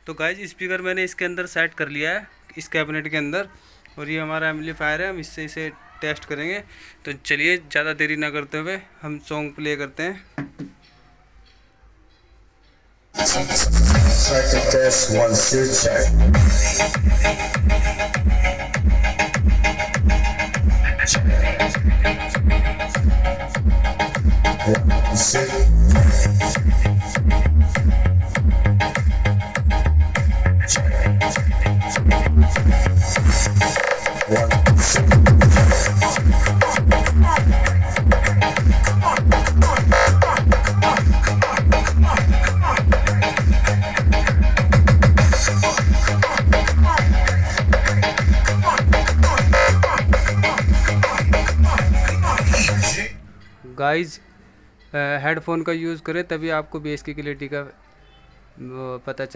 तो guys speaker मैंने इसके अंदर सेट कर लिया है, इस कैबिनेट के अंदर, और ये हमारा एम्पलीफायर है। हम इससे इसे टेस्ट करेंगे। तो चलिए ज़्यादा देरी ना करते हुए हम सॉन्ग प्ले करते हैं। गाइज हेडफोन का यूज़ करें तभी आपको बेस की क्लैरिटी का पता चले।